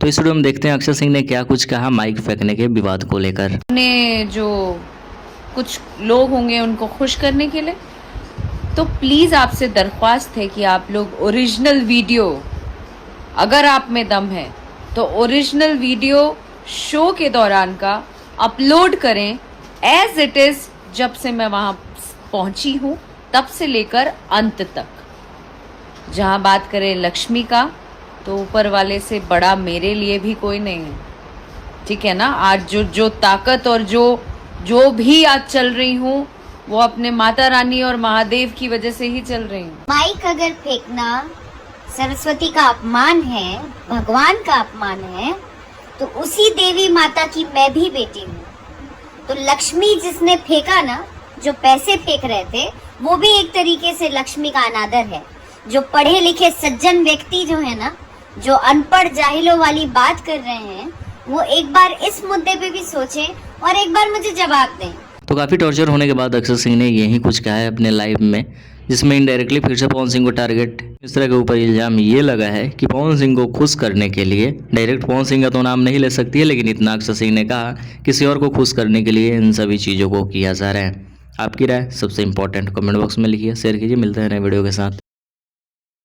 तो इस वीडियो में देखते हैं अक्षय सिंह ने क्या कुछ कहा माइक फेंकने के विवाद को लेकर। ने जो कुछ लोग होंगे उनको खुश करने के लिए, तो प्लीज़ आपसे दरख्वास्त है कि आप लोग ओरिजिनल वीडियो, अगर आप में दम है तो ओरिजिनल वीडियो शो के दौरान का अपलोड करें एज इट इज़। जब से मैं वहाँ पहुँची हूँ तब से लेकर अंत तक। जहाँ बात करें लक्ष्मी का, तो ऊपर वाले से बड़ा मेरे लिए भी कोई नहीं है, ठीक है ना। आज जो ताकत और जो भी आज चल रही हूँ वो अपने माता रानी और महादेव की वजह से ही चल रही हूँ। माइक अगर फेंकना सरस्वती का अपमान है, भगवान का अपमान है, तो उसी देवी माता की मैं भी बेटी हूँ। तो लक्ष्मी जिसने फेंका ना, जो पैसे फेंक रहे थे, वो भी एक तरीके से लक्ष्मी का अनादर है। जो पढ़े लिखे सज्जन व्यक्ति जो है ना, जो अनपढ़ जाहिलों वाली बात कर रहे हैं, वो एक बार इस मुद्दे पे भी सोचें और एक बार मुझे जवाब दें। तो काफ़ी टॉर्चर होने के बाद अक्षय सिंह ने यही कुछ कहा है अपने लाइव में, जिसमें इनडायरेक्टली फिर से पवन सिंह को टारगेट इस तरह के ऊपर इल्ज़ाम ये लगा है कि पवन सिंह को खुश करने के लिए, डायरेक्ट पवन सिंह का तो नाम नहीं ले सकती है, लेकिन इतना अक्षय सिंह ने कहा किसी और को खुश करने के लिए इन सभी चीज़ों को किया जा रहा है। आपकी राय सबसे इंपॉर्टेंट कमेंट बॉक्स में लिखिए, शेयर कीजिए। मिलते हैं नए वीडियो के साथ।